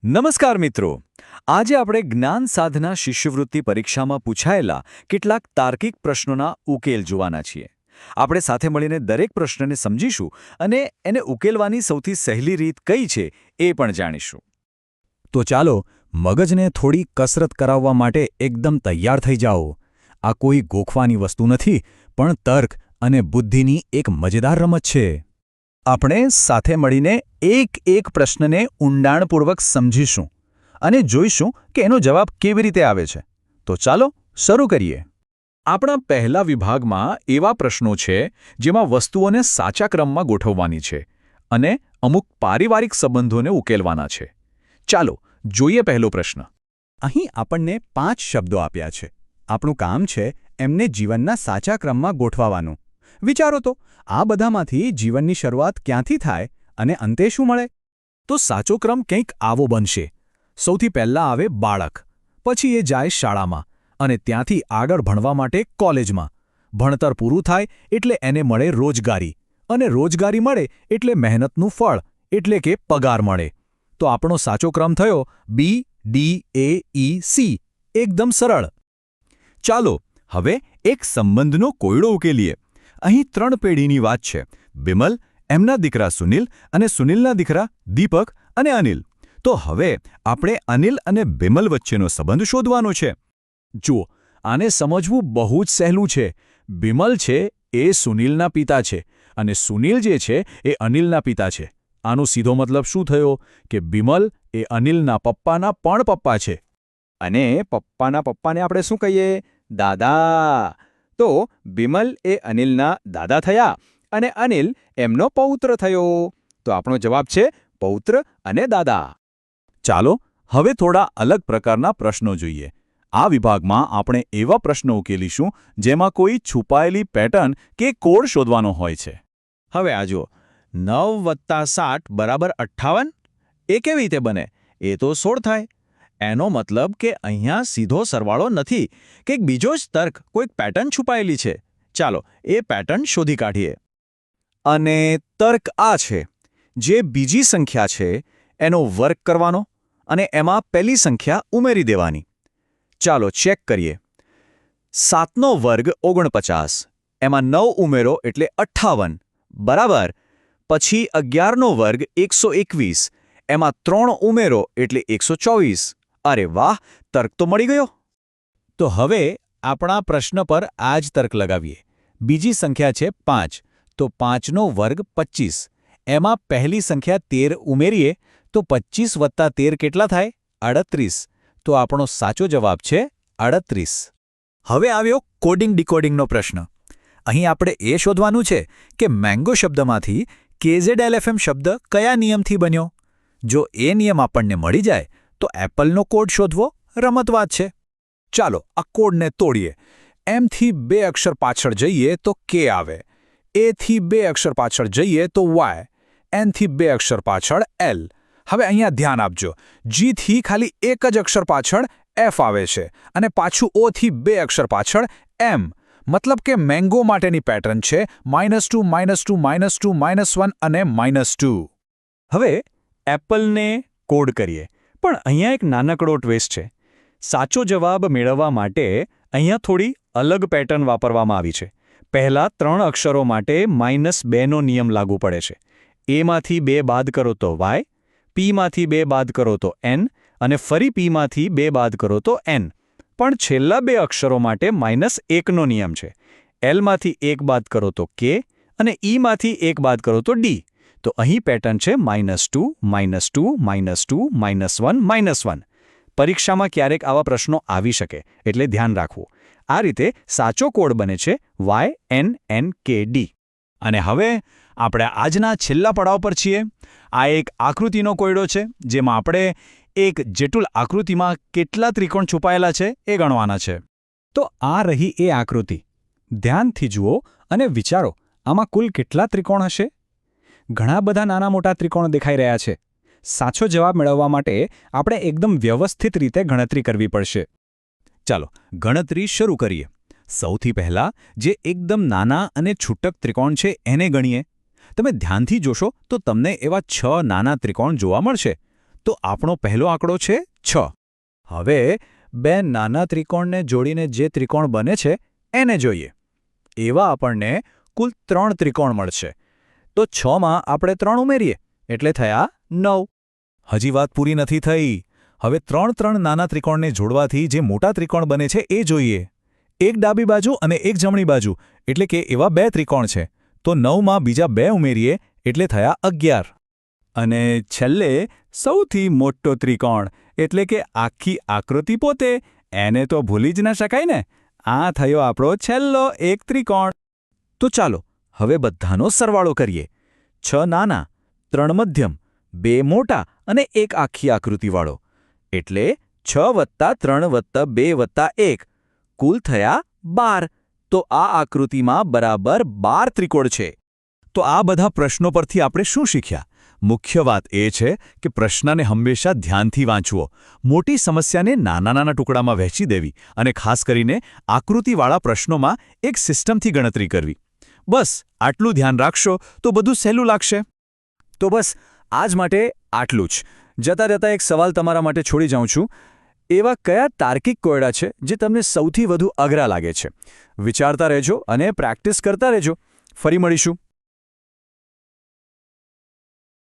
નમસ્કાર મિત્રો. આજે આપણે જ્ઞાન સાધના શિષ્યવૃત્તિ પરીક્ષામાં પૂછાયેલા કેટલાક તાર્કિક પ્રશ્નોના ઉકેલ જોવાના છીએ. આપણે સાથે મળીને દરેક પ્રશ્નને સમજીશું અને એને ઉકેલવાની સૌથી સહેલી રીત કઈ છે એ પણ જાણીશું. તો ચાલો મગજને થોડી કસરત કરાવવા માટે એકદમ તૈયાર થઈ જાઓ. આ કોઈ ગોખવાની વસ્તુ નથી, પણ તર્ક અને બુદ્ધિની એક મજેદાર રમત છે. આપણે સાથે મળીને એક પ્રશ્નને ઊંડાણપૂર્વક સમજીશું અને જોઈશું કે એનો જવાબ કેવી રીતે આવે છે. તો ચાલો શરૂ કરીએ. આપણા પહેલા વિભાગમાં એવા પ્રશ્નો છે જેમાં વસ્તુઓને સાચા ક્રમમાં ગોઠવવાની છે અને અમુક પારિવારિક સંબંધોને ઉકેલવાના છે. ચાલો જોઈએ પહેલો પ્રશ્ન. અહીં આપણને 5 શબ્દો આપ્યા છે. આપણું કામ છે એમને જીવનના સાચા ક્રમમાં ગોઠવવાનું. વિચારો તો, આ બધામાંથી જીવનની શરૂઆત ક્યાંથી થાય અને અંતે શું મળે? તો સાચો ક્રમ કંઈક આવો બનશે. સૌથી પહેલાં આવે બાળક, પછી એ જાય શાળામાં અને ત્યાંથી આગળ ભણવા માટે કોલેજમાં. ભણતર પૂરું થાય એટલે એને મળે રોજગારી, અને રોજગારી મળે એટલે મહેનતનું ફળ એટલે કે પગાર મળે. તો આપણો સાચો ક્રમ થયો BDAEC. એકદમ સરળ. ચાલો હવે એક સંબંધનો કોયડો ઉકેલીએ. અહીં 3 પેઢીની વાત છે. બિમલ, એમના દીકરા સુનિલ અને સુનિલના દીકરા દીપક અને અનિલ. તો હવે આપણે અનિલ અને બિમલ વચ્ચેનો સંબંધ શોધવાનો છે. જુઓ, આને સમજવું બહુ જ સહેલું છે. બિમલ છે એ સુનિલના પિતા છે અને સુનિલ જે છે એ અનિલના પિતા છે. આનો સીધો મતલબ શું થયો કે બિમલ એ અનિલના પપ્પાના પણ પપ્પા છે. અને પપ્પાના પપ્પાને આપણે શું કહીએ? દાદા. તો બિમલ એ અનિલના દાદા થયા અને અનિલ એમનો પૌત્ર થયો. તો આપણો જવાબ છે પૌત્ર અને દાદા. ચાલો હવે થોડા અલગ પ્રકારના પ્રશ્નો જોઈએ. આ વિભાગમાં આપણે એવા પ્રશ્નો ઉકેલીશું જેમાં કોઈ છુપાયેલી પેટર્ન કે કોડ શોધવાનો હોય છે. હવે આ જુઓ, 9 + 7 = 58. એ કેવી રીતે બને? એ તો 16 થાય. એનો મતલબ કે અહીંયા સીધો સરવાળો નથી, કંઈક બીજો જ તર્ક, કોઈક પેટર્ન છુપાયેલી છે. ચાલો એ પેટર્ન શોધી કાઢીએ. અને તર્ક આ છે: જે બીજી સંખ્યા છે એનો વર્ગ કરવાનો અને એમાં પહેલી સંખ્યા ઉમેરી દેવાની. ચાલો ચેક કરીએ. 7નો વર્ગ 49, એમાં 9 ઉમેરો એટલે 58, બરાબર. પછી 11નો વર્ગ 121, એમાં 3 ઉમેરો એટલે 124. અરે વાહ, તર્ક તો મળી ગયો. તો હવે આપણા પ્રશ્ન પર આ જ તર્ક લગાવીએ. બીજી સંખ્યા છે 5, તો 5નો વર્ગ 25, એમાં પહેલી સંખ્યા 13 ઉમેરીએ તો 25 + 13 કેટલા થાય? 38. તો આપણો સાચો જવાબ છે 38. હવે આવ્યો કોડિંગ ડિકોડિંગનો પ્રશ્ન. અહીં આપણે એ શોધવાનું છે કે મેંગો શબ્દમાંથી KZLFM શબ્દ કયા નિયમથી બન્યો. જો એ નિયમ આપણને મળી જાય તો એપલનો કોડ શોધવો રમતવાત છે. ચાલો આ કોડને તોડીએ. M થી 2 અક્ષર પાછળ જઈએ તો K આવે, A થી 2 અક્ષર પાછળ જઈએ તો Y, N થી 2 અક્ષર પાછળ L. હવે અહીંયા ધ્યાન આપજો, G થી ખાલી એક જ અક્ષર પાછળ F આવે છે અને પાછું O થી 2 અક્ષર પાછળ M. મતલબ કે મેંગો માટેની પેટર્ન છે -2 -2 -2 -1 અને -2. હવે એપલને કોડ કરીએ, પણ અહીંયા એક નાનકડો ટ્વિસ્ટ છે. સાચો જવાબ મેળવવા માટે અહીંયા થોડી અલગ પેટર્ન વાપરવામાં આવી છે. પહેલા 3 અક્ષરો માટે -2નો નિયમ લાગુ પડે છે. એમાંથી 2 બાદ કરો તો Y, Pમાંથી 2 બાદ કરો તો N અને ફરી Pમાંથી 2 બાદ કરો તો N. પણ છેલ્લા 2 અક્ષરો માટે -1નો નિયમ છે. Lમાંથી 1 બાદ કરો તો K અને Eમાંથી 1 બાદ કરો તો D. તો અહીં પેટર્ન છે -2 -2 -2 -1 -1. પરીક્ષામાં ક્યારેક આવા પ્રશ્નો આવી શકે, એટલે ધ્યાન રાખવું. આ રીતે સાચો કોડ બને છે YNNKD. અને હવે આપણે આજના છેલ્લા પડાવ પર છીએ. આ એક આકૃતિનો કોયડો છે જેમાં આપણે એક જટિલ આકૃતિમાં કેટલા ત્રિકોણ છુપાયેલા છે એ ગણવાના છે. તો આ રહી એ આકૃતિ. ધ્યાનથી જુઓ અને વિચારો, આમાં કુલ કેટલા ત્રિકોણ હશે? ઘણા બધા નાના મોટા ત્રિકોણ દેખાઈ રહ્યા છે. સાચો જવાબ મેળવવા માટે આપણે એકદમ વ્યવસ્થિત રીતે ગણતરી કરવી પડશે. ચાલો ગણતરી શરૂ કરીએ. સૌથી પહેલા જે એકદમ નાના અને છૂટક ત્રિકોણ છે એને ગણીએ. તમે ધ્યાનથી જોશો તો તમને એવા 6 નાના ત્રિકોણ જોવા મળશે. તો આપણો પહેલો આંકડો છે 6. હવે બે નાના ત્રિકોણને જોડીને જે ત્રિકોણ બને છે એને જોઈએ. એવા આપણને કુલ 3 ત્રિકોણ મળશે. તો 6માં આપણે 3 ઉમેરીએ એટલે થયા 9. હજી વાત પૂરી નથી થઈ. હવે 3 નાના ત્રિકોણને જોડવાથી જે મોટા ત્રિકોણ બને છે એ જોઈએ. એક ડાબી બાજુ અને એક જમણી બાજુ એટલે કે એવા 2 ત્રિકોણ છે. તો 9માં બીજા 2 ઉમેરીએ એટલે થયા 11. અને છેલ્લે સૌથી મોટો ત્રિકોણ એટલે કે આખી આકૃતિ પોતે, એને તો ભૂલી જ ન શકાય ને. આ થયો આપણો છેલ્લો એક ત્રિકોણ. તો ચાલો હવે બધાનો સરવાળો કરીએ. 6 નાના, 3 મધ્યમ, 2 મોટા અને એક આખી આકૃતિવાળો. એટલે 6 + 3 + 2 + 1 કુલ થયા 12. તો આ આકૃતિમાં બરાબર 12 ત્રિકોણ છે. તો આ બધા પ્રશ્નો પરથી આપણે શું શીખ્યા? મુખ્ય વાત એ છે કે પ્રશ્નને હંમેશા ધ્યાનથી વાંચવો, મોટી સમસ્યાને નાના નાના ટુકડામાં વહેંચી દેવી અને ખાસ કરીને આકૃતિવાળા પ્રશ્નોમાં એક સિસ્ટમથી ગણતરી કરવી. બસ આટલું ધ્યાન રાખશો તો બધું સહેલું લાગશે. તો બસ આજ માટે આટલું જ. જતા જતા એક સવાલ તમારા માટે છોડી જાઉં છું. એવા કયા તાર્કિક કોયડા છે જે તમને સૌથી વધુ અઘરા લાગે છે? વિચારતા રહેજો અને પ્રેક્ટિસ કરતા રહેજો. ફરી મળીશું.